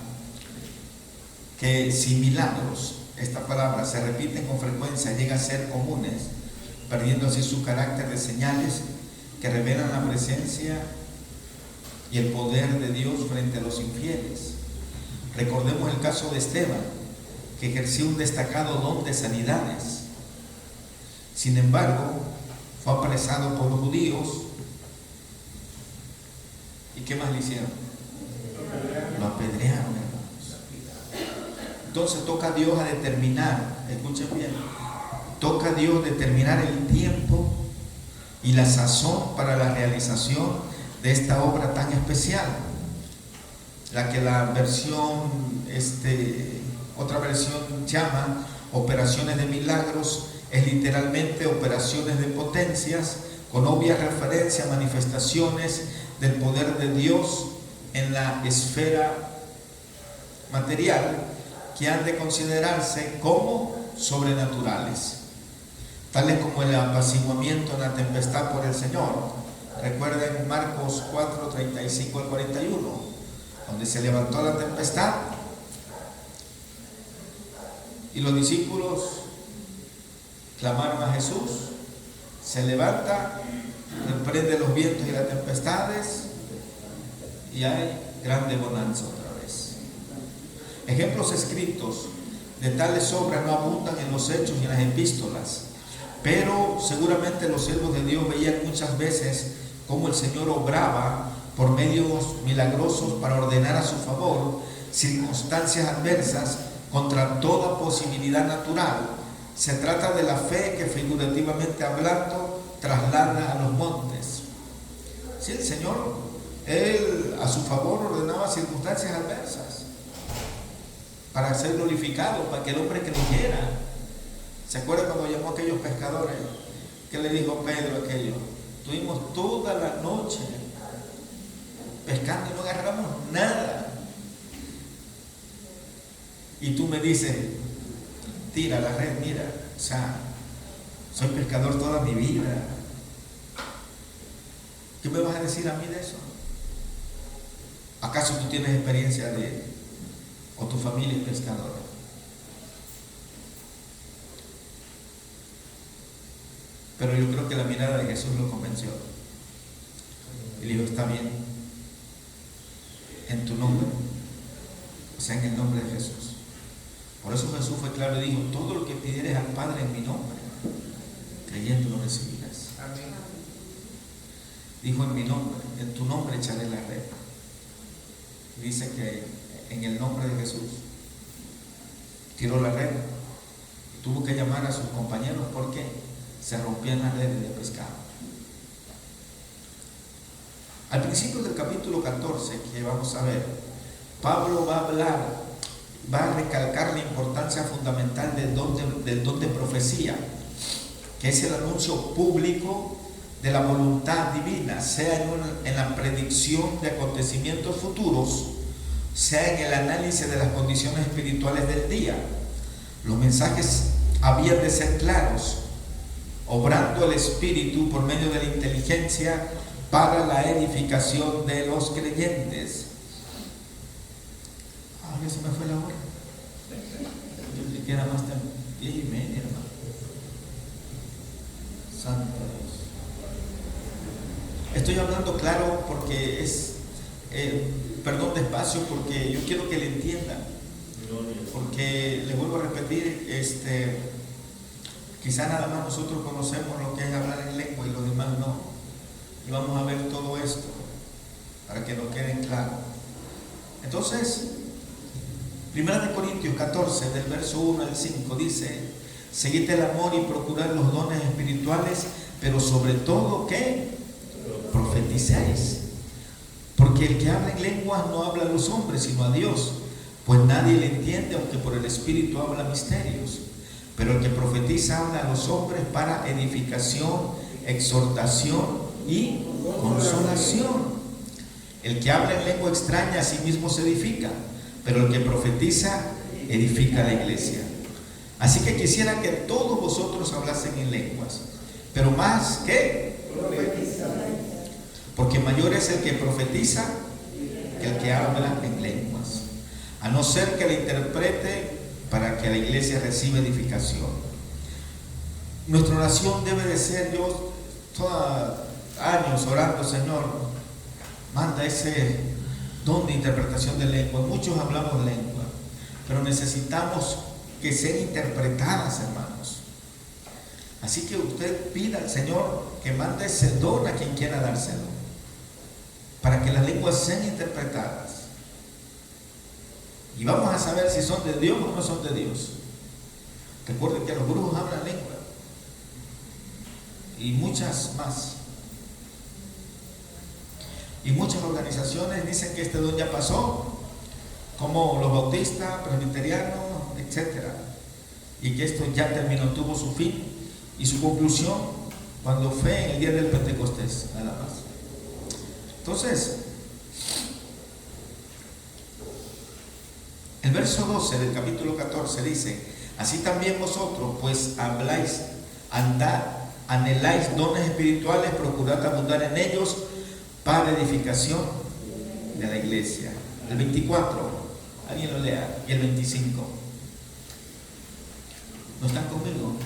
que si milagros, esta palabra, se repiten con frecuencia, llega a ser comunes, perdiendo así su carácter de señales que revelan la presencia y el poder de Dios frente a los infieles. Recordemos el caso de Esteban, que ejerció un destacado don de sanidades. Sin embargo, fue apresado por los judíos. ¿Y qué más le hicieron? Lo apedrearon, hermanos. Entonces toca a Dios a determinar, escuchen bien, toca a Dios determinar el tiempo y la sazón para la realización de esta obra tan especial, la que la otra versión llama operaciones de milagros, es literalmente operaciones de potencias, con obvia referencia a manifestaciones del poder de Dios en la esfera material, que han de considerarse como sobrenaturales, tales como el apaciguamiento en la tempestad por el Señor. Recuerden Marcos 4, 35 al 41, donde se levantó la tempestad y los discípulos clamaron a Jesús. Se levanta, reprende los vientos y las tempestades, y hay grande bonanza otra vez. Ejemplos escritos de tales obras no abundan en los hechos y en las epístolas, pero seguramente los siervos de Dios veían muchas veces cómo el Señor obraba por medios milagrosos para ordenar a su favor circunstancias adversas contra toda posibilidad natural. Se trata de la fe que, figurativamente hablando, traslada a los montes. Si el Señor, Él a su favor ordenaba circunstancias adversas para ser glorificado, para que el hombre creyera. ¿Se acuerdan cuando llamó a aquellos pescadores? ¿Qué le dijo Pedro a aquellos? Tuvimos toda la noche pescando y no agarramos nada. Y tú me dices, tira la red, mira, o sea, soy pescador toda mi vida. ¿Qué me vas a decir a mí de eso? ¿Acaso tú tienes experiencia o tu familia es pescadora? Pero yo creo que la mirada de Jesús lo convenció. Y le dijo, está bien, en tu nombre, o sea, en el nombre de Jesús. Por eso Jesús fue claro y dijo, todo lo que pidieres al Padre en mi nombre, creyendo lo recibirás. Amén. Dijo, en mi nombre, en tu nombre echaré la red. Dice que en el nombre de Jesús tiró la red y tuvo que llamar a sus compañeros porque se rompían las redes de pescado. Al principio del capítulo 14 que vamos a ver, Pablo va a recalcar la importancia fundamental del don de profecía, que es el anuncio público de la voluntad divina, sea en la predicción de acontecimientos futuros, sea en el análisis de las condiciones espirituales del día. Los mensajes habían de ser claros, obrando el Espíritu por medio de la inteligencia para la edificación de los creyentes. Ya se me fue la hora. Yo creí que era más de 10:30, hermano. Santo Dios. Estoy hablando claro porque perdón despacio, porque yo quiero que le entiendan. Porque le vuelvo a repetir, quizá nada más nosotros conocemos lo que es hablar en lengua y los demás no. Y vamos a ver todo esto para que nos quede claro. Entonces, 1 Corintios 14, del verso 1 al 5, dice: seguid el amor y procurad los dones espirituales, pero sobre todo, ¿qué? Profeticéis. Porque el que habla en lenguas no habla a los hombres, sino a Dios, pues nadie le entiende, aunque por el Espíritu habla misterios. Pero el que profetiza habla a los hombres para edificación, exhortación y consolación. El que habla en lengua extraña a sí mismo se edifica, pero el que profetiza edifica la iglesia. Así que quisiera que todos vosotros hablasen en lenguas, pero más que porque mayor es el que profetiza que el que habla en lenguas, a no ser que la interprete para que la iglesia reciba edificación. Nuestra oración debe de ser, yo todos años orando, Señor, manda ese don de interpretación de lengua. Muchos hablamos lengua, pero necesitamos que sean interpretadas, hermanos. Así que usted pida al Señor que mande ese don a quien quiera dárselo, para que las lenguas sean interpretadas. Y vamos a saber si son de Dios o no son de Dios. Recuerden que los brujos hablan lengua y muchas más. Y muchas organizaciones dicen que este don ya pasó, como los bautistas, presbiterianos, etc. Y que esto ya terminó, tuvo su fin y su conclusión cuando fue en el día del Pentecostés, nada más. Entonces, el verso 12 del capítulo 14 dice: así también vosotros, pues habláis, andad, anheláis dones espirituales, procurad abundar en ellos para edificación de la iglesia. El 24, alguien lo lea, y el 25. ¿No están conmigo?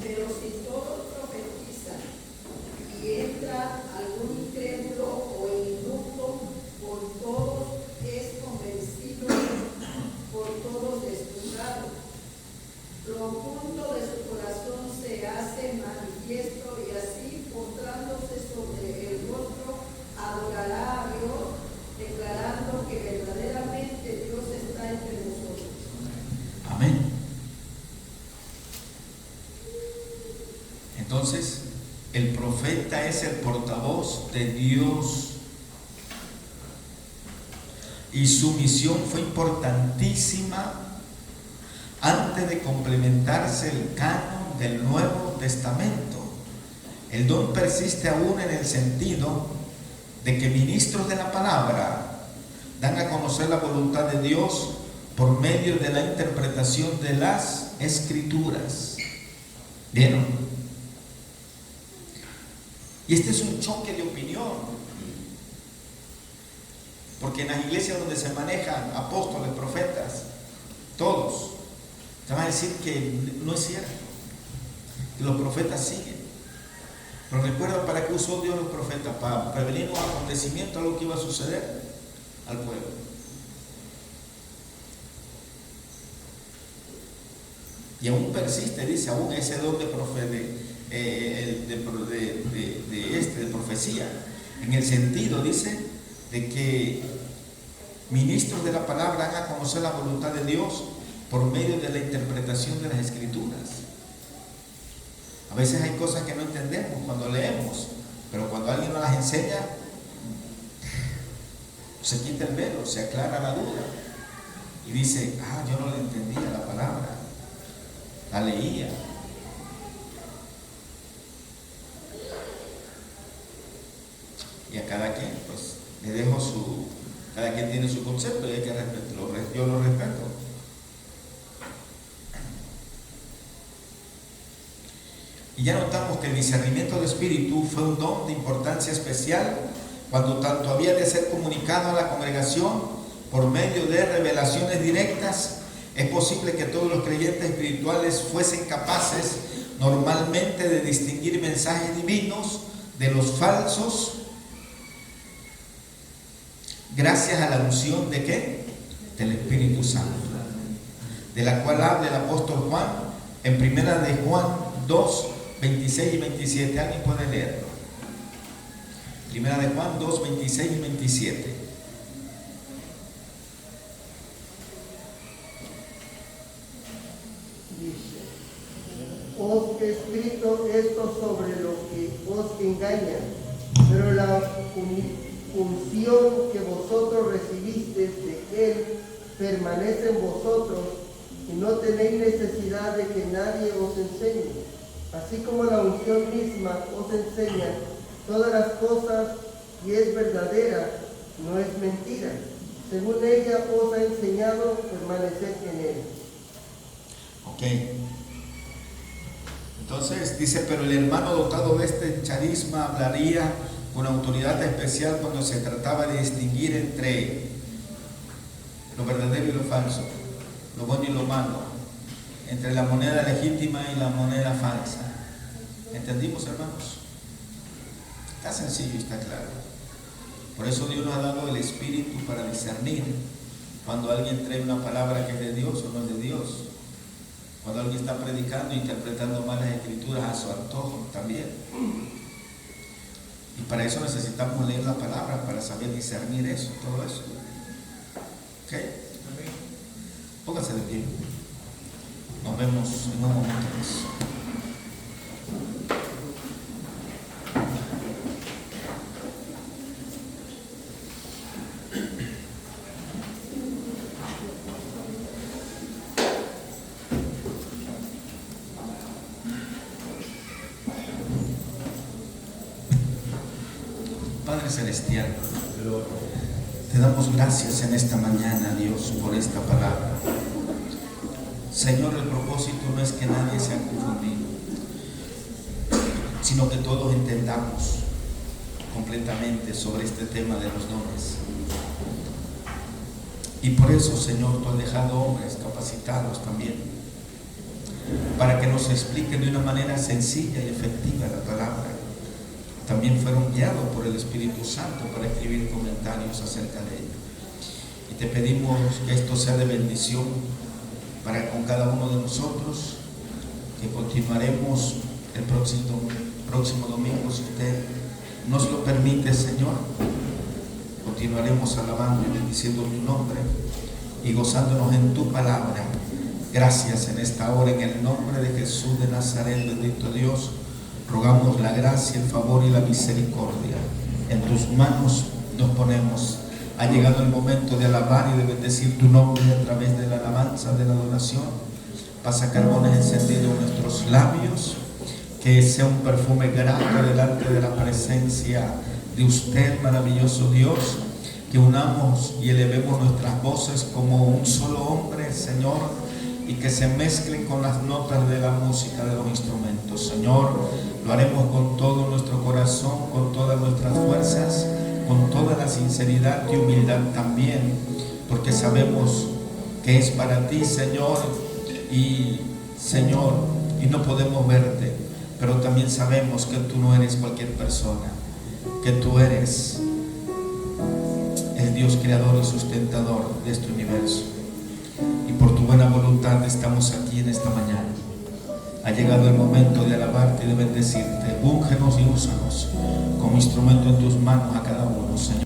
Pero si todos profetizan y entra algún incrédulo o injusto, por todos es convencido, por todos desjuzgado. Profundo de su corazón se hace manifiesto, y así, postrándose sobre el rostro, adorará a Dios, declarando que verdaderamente Dios está entre nosotros. Amén. Entonces, el profeta es el portavoz de Dios, y su misión fue importantísima antes de complementarse el canon del Nuevo Testamento. El don persiste aún en el sentido de que ministros de la palabra dan a conocer la voluntad de Dios por medio de la interpretación de las Escrituras. ¿Vieron? Y este es un choque de opinión, porque en las iglesias donde se manejan apóstoles, profetas, todos te van a decir que no es cierto, que los profetas siguen. Pero recuerda, ¿para qué usó Dios los profetas? Para prevenir los acontecimientos, algo que iba a suceder al pueblo. Y aún persiste, dice, aún ese don de profecía, en el sentido, dice, de que ministros de la palabra hagan a conocer la voluntad de Dios por medio de la interpretación de las Escrituras. A veces hay cosas que no entendemos cuando leemos, pero cuando alguien nos las enseña, se quita el velo, se aclara la duda y dice, yo no le entendía la palabra, la leía. Y a cada quien, pues, le dejo cada quien tiene su concepto y hay que respetarlo. Yo lo respeto. Y ya notamos que el discernimiento de espíritu fue un don de importancia especial cuando tanto había de ser comunicado a la congregación por medio de revelaciones directas. Es posible que todos los creyentes espirituales fuesen capaces normalmente de distinguir mensajes divinos de los falsos, gracias a la unción de ¿qué? Del Espíritu Santo, de la cual habla el apóstol Juan en primera de Juan 2, 26 y 27. Alguien puede leerlo. Primera de Juan 2, 26 y 27. Dice: os he escrito esto sobre los que os engañan, pero la unción que vosotros recibisteis de Él permanece en vosotros, y no tenéis necesidad de que nadie os enseñe. Así como la unción misma os enseña todas las cosas y es verdadera, no es mentira. Según ella os ha enseñado, permanecer en Él. Ok. Entonces dice, pero el hermano dotado de este charisma hablaría con autoridad especial cuando se trataba de distinguir entre lo verdadero y lo falso, lo bueno y lo malo, entre la moneda legítima y la moneda falsa. ¿Entendimos, hermanos? Está sencillo y está claro. Por eso Dios nos ha dado el Espíritu para discernir cuando alguien trae una palabra que es de Dios o no es de Dios, cuando alguien está predicando e interpretando malas escrituras a su antojo también. Y para eso necesitamos leer la palabra, para saber discernir eso, todo eso. ¿Ok? Póngase de pie. Nos vemos en un momento más. Padre Celestial, te damos gracias en esta mañana, Dios, por esta palabra. Señor, el propósito no es que nadie sea confundido, sino que todos entendamos completamente sobre este tema de los dones. Y por eso, Señor, tú has dejado hombres capacitados también, para que nos expliquen de una manera sencilla y efectiva la palabra. También fueron guiados por el Espíritu Santo para escribir comentarios acerca de ella. Y te pedimos que esto sea de bendición para con cada uno de nosotros, que continuaremos el próximo domingo, si usted nos lo permite, Señor. Continuaremos alabando y bendiciendo tu nombre y gozándonos en tu palabra. Gracias en esta hora, en el nombre de Jesús de Nazaret, bendito Dios. Rogamos la gracia, el favor y la misericordia. En tus manos nos ponemos. Ha llegado el momento de alabar y de bendecir tu nombre a través de la alabanza, de la adoración. Pasa carbones encendidos en nuestros labios. Que sea un perfume grato delante de la presencia de usted, maravilloso Dios, que unamos y elevemos nuestras voces como un solo hombre, Señor, y que se mezclen con las notas de la música de los instrumentos. Señor, lo haremos con todo nuestro corazón, con todas nuestras fuerzas, con toda la sinceridad y humildad también, porque sabemos que es para ti, Señor, y no podemos verte, pero también sabemos que tú no eres cualquier persona, que tú eres el Dios creador y sustentador de este universo. Y por tu buena voluntad estamos aquí en esta mañana. Ha llegado el momento de alabarte y de bendecirte. Úngenos y úsanos como instrumento en tus manos a cada uno, Señor.